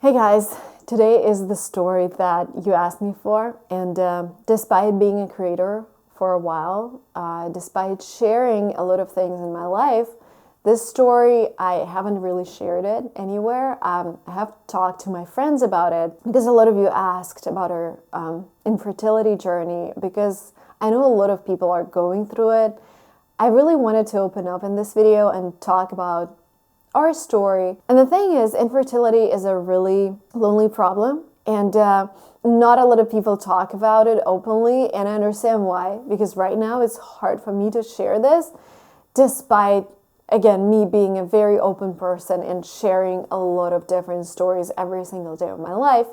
Hey guys, today is the story that you asked me for, and despite being a creator for a while, despite sharing a lot of things in my life, this story, I haven't really shared it anywhere. I have talked to my friends about it because a lot of you asked about our infertility journey, because I know a lot of people are going through it. I really wanted to open up in this video and talk about our story. And the thing is, infertility is a really lonely problem, and not a lot of people talk about it openly, and I understand why, because right now it's hard for me to share this, despite, again, me being a very open person and sharing a lot of different stories every single day of my life.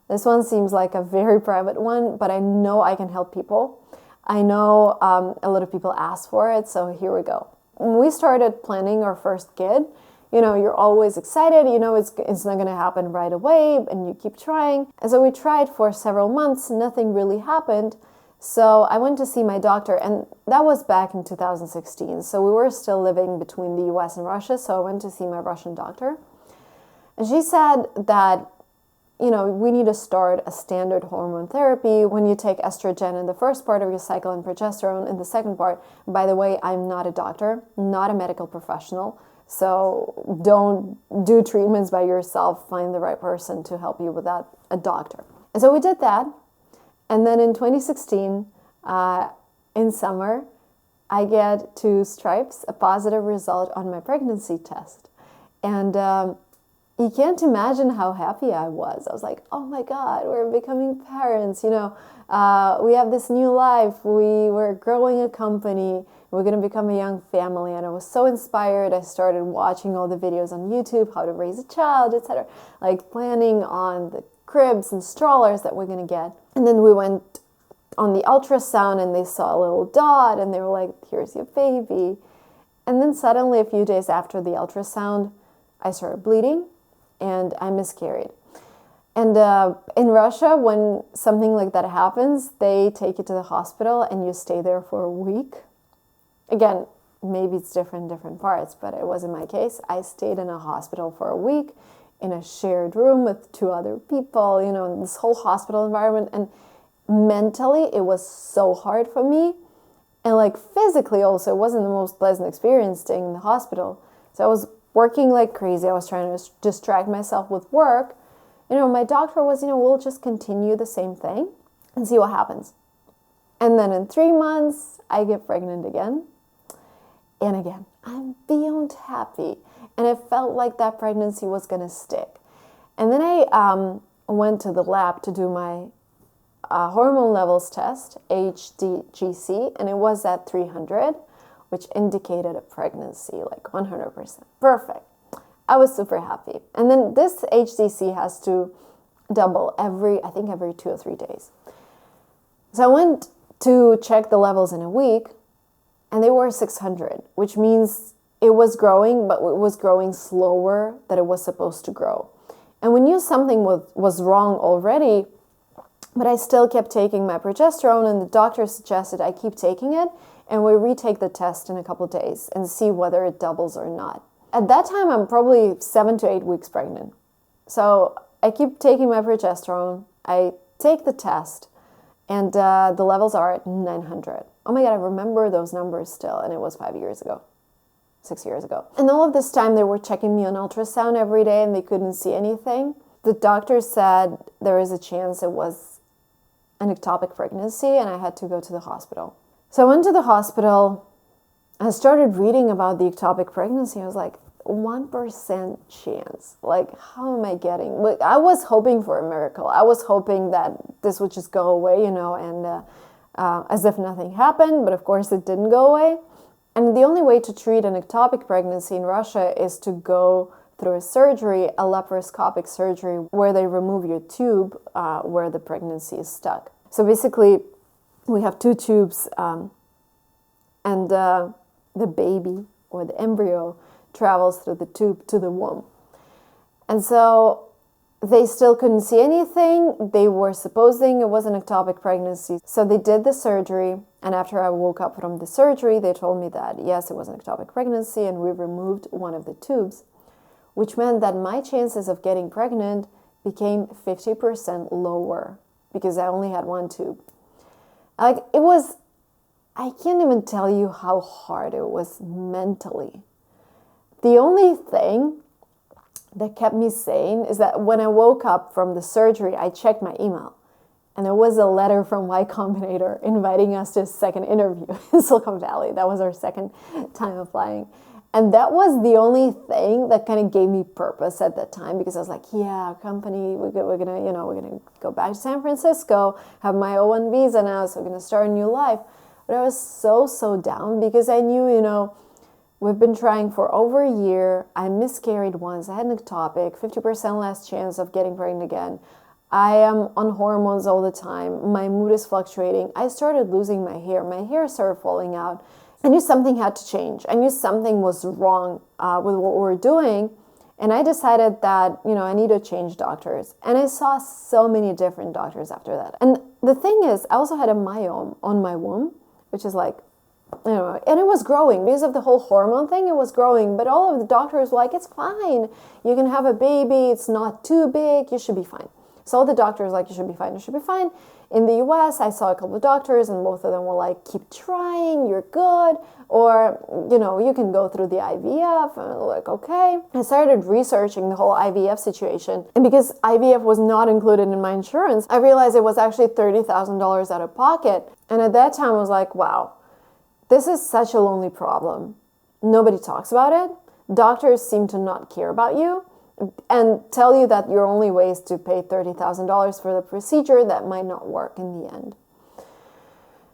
This one seems like a very private one, but I know I can help people. I know a lot of people ask for it, so here we go. When we started planning our first kid, you know, you're always excited, you know it's not going to happen right away, and you keep trying. And so we tried for several months, nothing really happened. So I went to see my doctor, and that was back in 2016. So we were still living between the US and Russia, so I went to see my Russian doctor. And she said that, you know, we need to start a standard hormone therapy when you take estrogen in the first part of your cycle and progesterone in the second part. By the way, I'm not a doctor, not a medical professional. So don't do treatments by yourself. Find the right person to help you with that, a doctor. And so we did that. And then in 2016, in summer, I get 2 stripes, a positive result on my pregnancy test. And you can't imagine how happy I was. I was like, oh my God, we're becoming parents. You know, we have this new life. We were growing a company. We're going to become a young family. And I was so inspired. I started watching all the videos on YouTube, how to raise a child, etc. Like planning on the cribs and strollers that we're going to get. And then we went on the ultrasound, and they saw a little dot, and they were like, here's your baby. And then suddenly, a few days after the ultrasound, I started bleeding and I miscarried. And in Russia, when something like that happens, they take you to the hospital and you stay there for a week. Again, maybe it's different in different parts, but it wasn't my case. I stayed in a hospital for a week in a shared room with 2 other people, you know, in this whole hospital environment. And mentally, it was so hard for me. And like physically also, it wasn't the most pleasant experience staying in the hospital. So I was working like crazy. I was trying to distract myself with work. You know, my doctor was, you know, we'll just continue the same thing and see what happens. And then in 3 months, I get pregnant again. And again, I'm beyond happy. And it felt like that pregnancy was going to stick. And then I went to the lab to do my hormone levels test, HDGC, and it was at 300, which indicated a pregnancy, like 100%. Perfect. I was super happy. And then this HDC has to double every 2 or 3 days. So I went to check the levels in a week, and they were 600, which means it was growing, but it was growing slower than it was supposed to grow. And we knew something was wrong already, but I still kept taking my progesterone, and the doctor suggested I keep taking it, and we retake the test in a couple of days and see whether it doubles or not. At that time, I'm probably 7 to 8 weeks pregnant. So I keep taking my progesterone, I take the test, and the levels are at 900. Oh my God, I remember those numbers still, and it was 5 years ago, 6 years ago. And all of this time, they were checking me on ultrasound every day, and they couldn't see anything. The doctor said there is a chance it was an ectopic pregnancy, and I had to go to the hospital. So I went to the hospital. I started reading about the ectopic pregnancy. I was like, 1% chance. Like, how am I getting? I was hoping for a miracle. I was hoping that this would just go away, you know, and as if nothing happened. But of course, it didn't go away. And the only way to treat an ectopic pregnancy in Russia is to go through a surgery, a laparoscopic surgery, where they remove your tube where the pregnancy is stuck. So basically, we have 2 tubes, and the baby or the embryo travels through the tube to the womb. And so they still couldn't see anything. They were supposing it was an ectopic pregnancy. So they did the surgery, and after I woke up from the surgery, they told me that yes, it was an ectopic pregnancy, and we removed one of the tubes, which meant that my chances of getting pregnant became 50% lower because I only had one tube. Like, it was, I can't even tell you how hard it was mentally. The only thing that kept me sane is that when I woke up from the surgery, I checked my email. And there was a letter from Y Combinator inviting us to a second interview in Silicon Valley. That was our second time applying. And that was the only thing that kind of gave me purpose at that time, because I was like, yeah, company, we're gonna go back to San Francisco, have my O1 visa now, so we're gonna start a new life. But I was so down because I knew, we've been trying for over a year. I miscarried once. I had an ectopic, 50% less chance of getting pregnant again. I am on hormones all the time. My mood is fluctuating. I started losing my hair. My hair started falling out. I knew something had to change. I knew something was wrong with what we were doing. And I decided that, I need to change doctors. And I saw so many different doctors after that. And the thing is, I also had a myome on my womb, which is like, and it was growing because of the whole hormone thing. It was growing, but all of the doctors were like, it's fine. You can have a baby. It's not too big. You should be fine. So all the doctors like, you should be fine. You should be fine. In the US, I saw a couple of doctors and both of them were like, keep trying. You're good. Or, you can go through the IVF. And I'm like, okay. I started researching the whole IVF situation. And because IVF was not included in my insurance, I realized it was actually $30,000 out of pocket. And at that time, I was like, wow. This is such a lonely problem. Nobody talks about it. Doctors seem to not care about you and tell you that your only way is to pay $30,000 for the procedure that might not work in the end.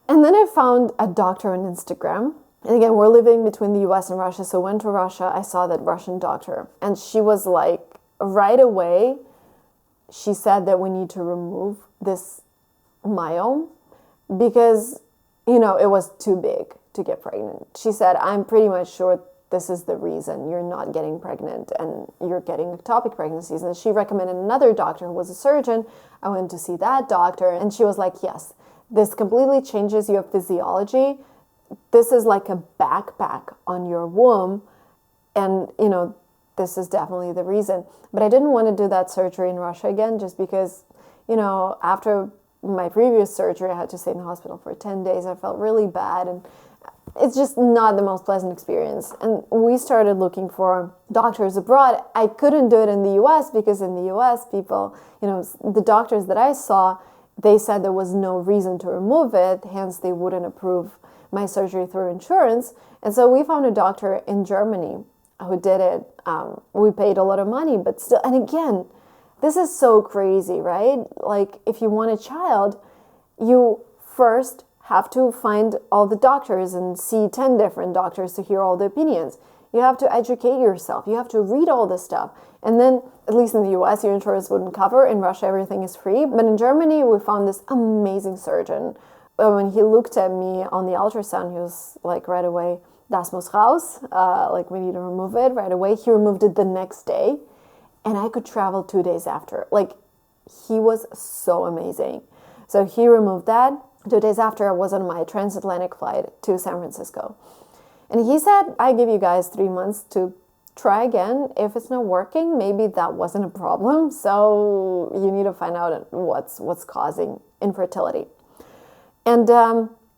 And then I found a doctor on Instagram. And again, we're living between the US and Russia. So I went to Russia. I saw that Russian doctor. And she was like, right away, she said that we need to remove this myome because, it was too big to get pregnant. She said, I'm pretty much sure this is the reason you're not getting pregnant and you're getting ectopic pregnancies. And she recommended another doctor who was a surgeon. I went to see that doctor and she was like, yes, this completely changes your physiology. This is like a backpack on your womb. And, this is definitely the reason. But I didn't want to do that surgery in Russia again just because, after my previous surgery, I had to stay in the hospital for 10 days. I felt really bad and it's just not the most pleasant experience. And we started looking for doctors abroad. I couldn't do it in the US because in the US, people, the doctors that I saw, they said there was no reason to remove it. Hence, they wouldn't approve my surgery through insurance. And so we found a doctor in Germany who did it. We paid a lot of money, but still, and again, this is so crazy, right? Like, if you want a child, you first have to find all the doctors and see 10 different doctors to hear all the opinions. You have to educate yourself. You have to read all this stuff. And then, at least in the US, your insurance wouldn't cover. In Russia, everything is free. But in Germany, we found this amazing surgeon. When he looked at me on the ultrasound, he was like, right away, das muss raus. Like, we need to remove it right away. He removed it the next day. And I could travel 2 days after. Like, he was so amazing. So he removed that. 2 days after, I was on my transatlantic flight to San Francisco. And he said, I give you guys 3 months to try again. If it's not working, maybe that wasn't a problem. So you need to find out what's causing infertility. And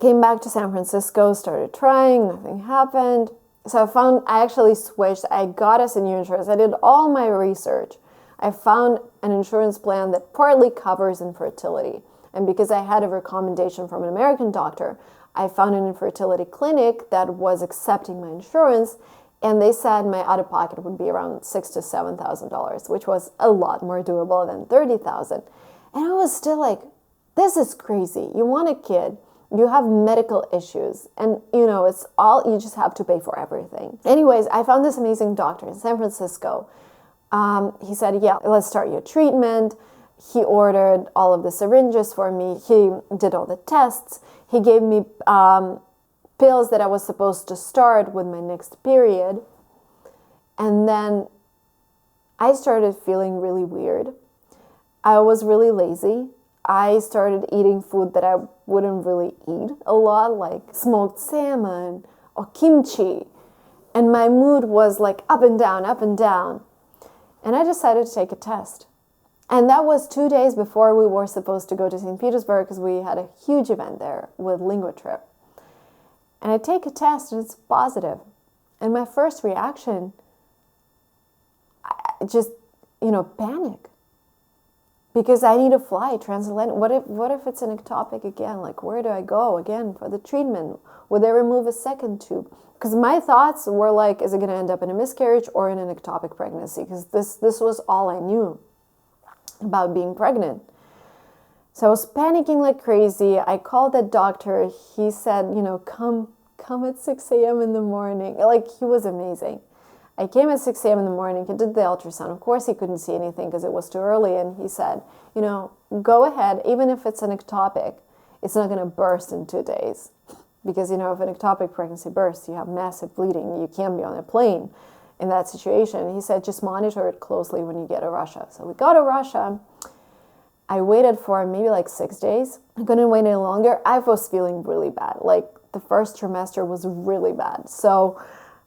came back to San Francisco, started trying, nothing happened. So I actually switched. I got us a new insurance. I did all my research. I found an insurance plan that partly covers infertility. And because I had a recommendation from an American doctor, I found an infertility clinic that was accepting my insurance. And they said my out-of-pocket would be around $6,000 to $7,000, which was a lot more doable than $30,000. And I was still like, this is crazy. You want a kid. You have medical issues. And, it's all, you just have to pay for everything. Anyways, I found this amazing doctor in San Francisco. He said, yeah, let's start your treatment. He ordered all of the syringes for me. He did all the tests. He gave me pills that I was supposed to start with my next period. And then I started feeling really weird. I was really lazy. I started eating food that I wouldn't really eat a lot, like smoked salmon or kimchi. And my mood was like up and down, up and down. And I decided to take a test. And that was 2 days before we were supposed to go to St. Petersburg because we had a huge event there with Lingua Trip. And I take a test and it's positive. And my first reaction, I just, panic. Because I need to fly transatlantic. What if it's an ectopic again? Like, where do I go again for the treatment? Would they remove a second tube? Because my thoughts were like, is it going to end up in a miscarriage or in an ectopic pregnancy? Because this was all I knew about being pregnant. So I was panicking like crazy. I called that doctor. He said, come at 6 a.m. in the morning. Like, he was amazing. I came at 6 a.m. in the morning. He did the ultrasound. Of course, he couldn't see anything because it was too early. And he said, go ahead. Even if it's an ectopic, it's not going to burst in 2 days. Because, if an ectopic pregnancy bursts, you have massive bleeding. You can't be on a plane in that situation. He said, just monitor it closely when you get to Russia. So we got to Russia. I waited for maybe like 6 days. I couldn't wait any longer. I was feeling really bad. Like, the first trimester was really bad. So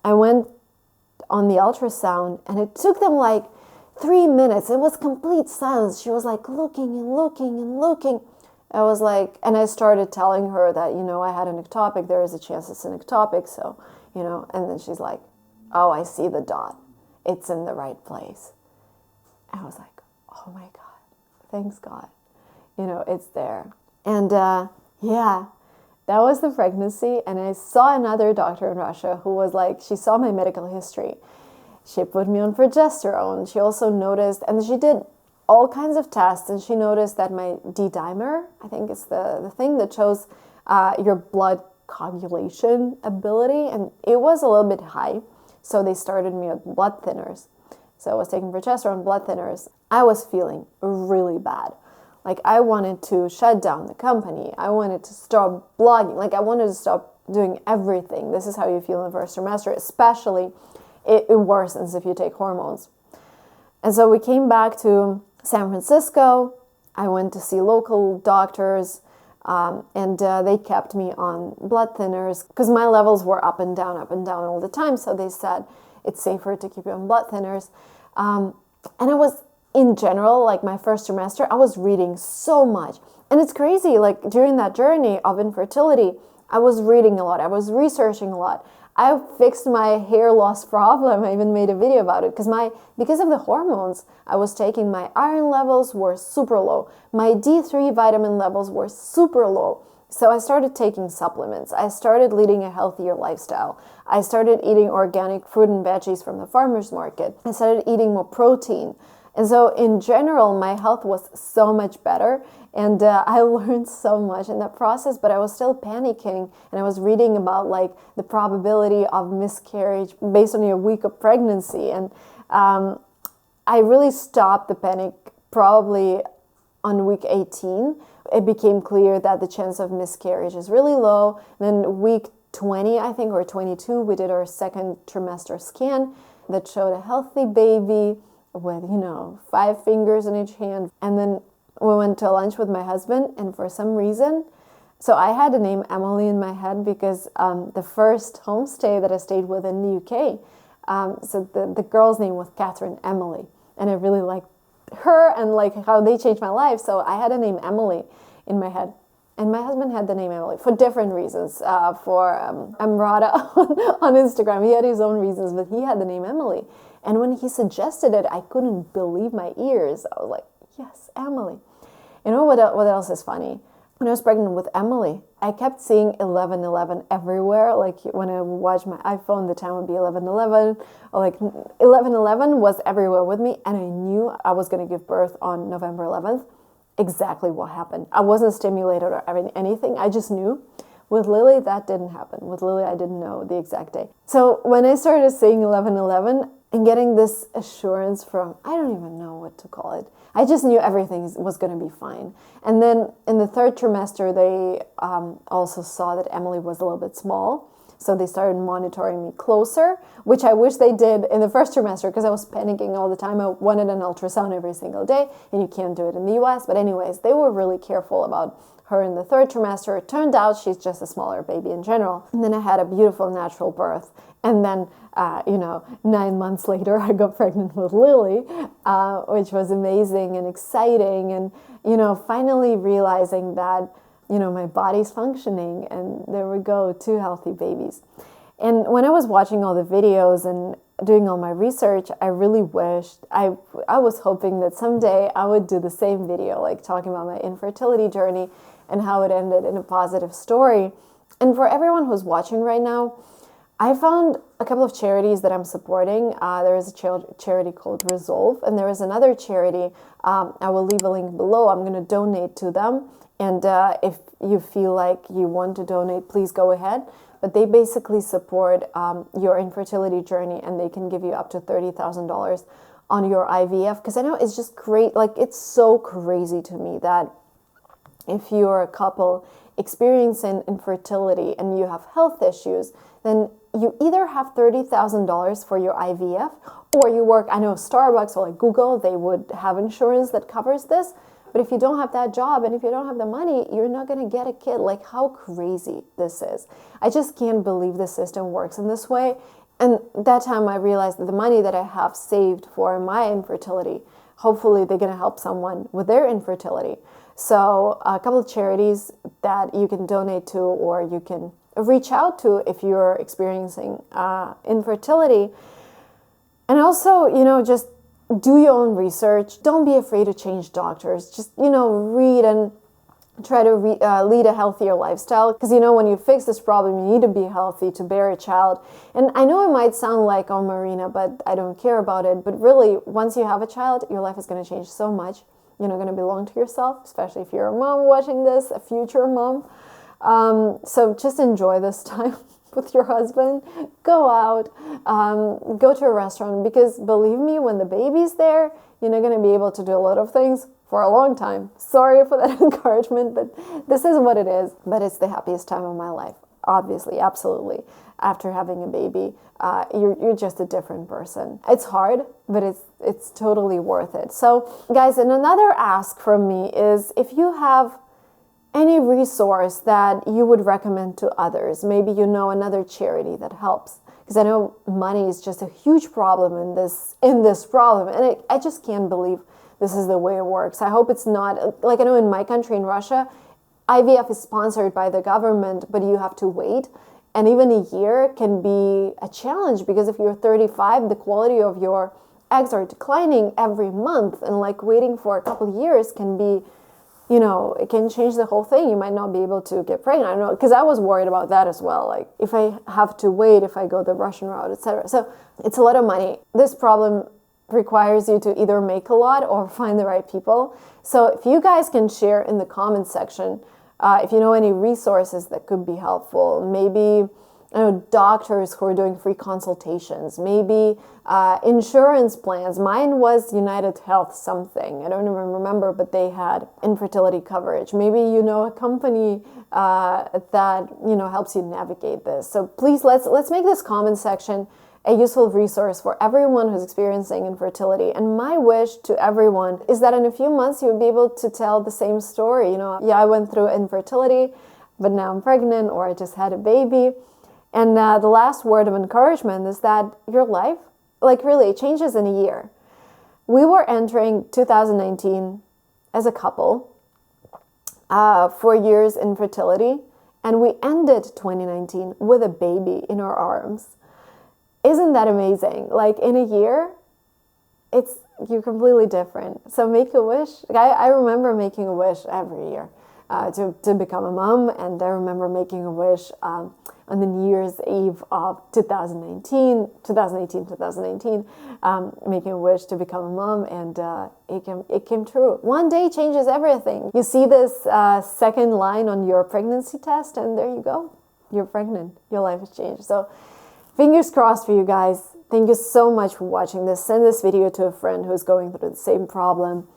I went on the ultrasound, and it took them like 3 minutes. It was complete silence. She was like looking and looking and looking. I was like, and I started telling her that, I had an ectopic. There is a chance it's an ectopic. So, and then she's like, oh, I see the dot. It's in the right place. I was like, oh my God, thanks God. It's there. And yeah, that was the pregnancy. And I saw another doctor in Russia who was like, she saw my medical history. She put me on progesterone. She also noticed, and she did all kinds of tests, and she noticed that my D-dimer, I think it's the thing that shows your blood coagulation ability, and it was a little bit high. So they started me with blood thinners. So I was taking progesterone, blood thinners. I was feeling really bad. Like, I wanted to shut down the company. I wanted to stop blogging. Like, I wanted to stop doing everything. This is how you feel in the first trimester, especially it worsens if you take hormones. And so we came back to San Francisco. I went to see local doctors, and they kept me on blood thinners because my levels were up and down all the time. So they said it's safer to keep you on blood thinners. And it was, in general, like my first trimester, I was reading so much. And it's crazy, like during that journey of infertility, I was reading a lot. I was researching a lot. I fixed my hair loss problem. I even made a video about it because of the hormones I was taking, my iron levels were super low. My D3 vitamin levels were super low. So I started taking supplements. I started leading a healthier lifestyle. I started eating organic fruit and veggies from the farmer's market. I started eating more protein. And so in general, my health was so much better, and I learned so much in that process, but I was still panicking, and I was reading about like the probability of miscarriage based on your week of pregnancy. And I really stopped the panic probably on week 18. It became clear that the chance of miscarriage is really low. Then week 20, I think, or 22, we did our second trimester scan that showed a healthy baby with, 5 fingers in each hand. And then we went to lunch with my husband, and for some reason, so I had the name Emily in my head because the first homestay that I stayed with in the UK, so the girl's name was Catherine Emily, and I really liked her and like how they changed my life. So I had the name Emily in my head. And my husband had the name Emily for different reasons. For Amrata on Instagram, he had his own reasons, but he had the name Emily. And when he suggested it, I couldn't believe my ears. I was like, yes, Emily. You know what else is funny? When I was pregnant with Emily, I kept seeing 11:11 everywhere. Like when I watched my iPhone, the time would be 11:11. Or like 11:11 was everywhere with me, and I knew I was going to give birth on November 11th. Exactly what happened. I wasn't stimulated or anything. I just knew. With Lily, that didn't happen. With Lily, I didn't know the exact day. So when I started seeing 11:11 and getting this assurance from, I don't even know what to call it. I just knew everything was going to be fine. And then in the third trimester, they also saw that Emily was a little bit small. So they started monitoring me closer, which I wish they did in the first trimester because I was panicking all the time. I wanted an ultrasound every single day, and you can't do it in the US. But anyways, they were really careful about her in the third trimester. It turned out she's just a smaller baby in general. And then I had a beautiful natural birth. And then, 9 months later, I got pregnant with Lily, which was amazing and exciting. And, finally realizing that, my body's functioning, and there we go, 2 healthy babies. And when I was watching all the videos and doing all my research, I really wished, I was hoping that someday I would do the same video, like talking about my infertility journey and how it ended in a positive story. And for everyone who's watching right now, I found a couple of charities that I'm supporting. There is a charity called Resolve, and there is another charity. I will leave a link below. I'm going to donate to them. And if you feel like you want to donate, please go ahead. But they basically support your infertility journey, and they can give you up to $30,000 on your IVF. Because I know it's just great. Like, it's so crazy to me that if you're a couple experiencing infertility and you have health issues, then you either have $30,000 for your IVF, or you work, I know Starbucks or like Google, they would have insurance that covers this. But if you don't have that job and if you don't have the money, you're not going to get a kid. Like, how crazy this is. I just can't believe the system works in this way. And that time I realized that the money that I have saved for my infertility, hopefully they're going to help someone with their infertility. So a couple of charities that you can donate to, or you can reach out to if you're experiencing infertility. And also, just do your own research. Don't be afraid to change doctors. Just, read and try to lead a healthier lifestyle. Because, when you fix this problem, you need to be healthy to bear a child. And I know it might sound like, oh, Marina, but I don't care about it. But really, once you have a child, your life is going to change so much. You're not going to belong to yourself, especially if you're a mom watching this, a future mom. So just enjoy this time with your husband. Go out, go to a restaurant, because believe me, when the baby's there, you're not going to be able to do a lot of things for a long time. Sorry for that encouragement, but this is what it is. But it's the happiest time of my life, obviously, absolutely. After having a baby, you're just a different person. It's hard, but it's totally worth it. So guys, and another ask from me is, if you have any resource that you would recommend to others, maybe another charity that helps, because I know money is just a huge problem in this problem, and I just can't believe this is the way it works. I hope it's not like, I know in my country, in Russia, IVF is sponsored by the government, but you have to wait, and even a year can be a challenge, because if you're 35, the quality of your eggs are declining every month, and like waiting for a couple of years can be, it can change the whole thing. You might not be able to get pregnant. I don't know, because I was worried about that as well. Like, if I have to wait, if I go the Russian route, etc. So it's a lot of money. This problem requires you to either make a lot or find the right people. So if you guys can share in the comments section, if you know any resources that could be helpful, maybe doctors who are doing free consultations, maybe insurance plans. Mine was United Health something. I don't even remember, but they had infertility coverage. Maybe a company that helps you navigate this. So please, let's make this comment section a useful resource for everyone who's experiencing infertility. And my wish to everyone is that in a few months you'll be able to tell the same story. I went through infertility, but now I'm pregnant, or I just had a baby. And the last word of encouragement is that your life, really, changes in a year. We were entering 2019 as a couple, 4 years infertility, and we ended 2019 with a baby in our arms. Isn't that amazing? Like, in a year, you're completely different. So make a wish. I remember making a wish every year to become a mom, and I remember making a wish on the New Year's Eve of 2018, making a wish to become a mom, and it came true. One day changes everything. You see this second line on your pregnancy test, and there you go. You're pregnant. Your life has changed. So fingers crossed for you guys. Thank you so much for watching this. Send this video to a friend who's going through the same problem.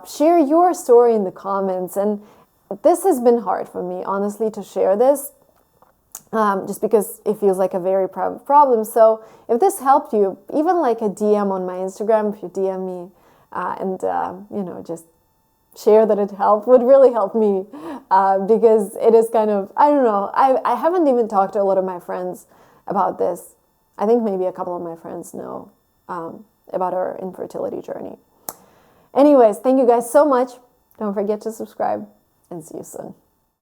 Share your story in the comments. And this has been hard for me, honestly, to share this. just because it feels like a very private problem. So if this helped you, even like a DM on my Instagram, if you DM me and just share that it helped, would really help me, because it is kind of, I don't know, I haven't even talked to a lot of my friends about this. I think maybe a couple of my friends know about our infertility journey. Anyways, thank you guys so much. Don't forget to subscribe, and see you soon.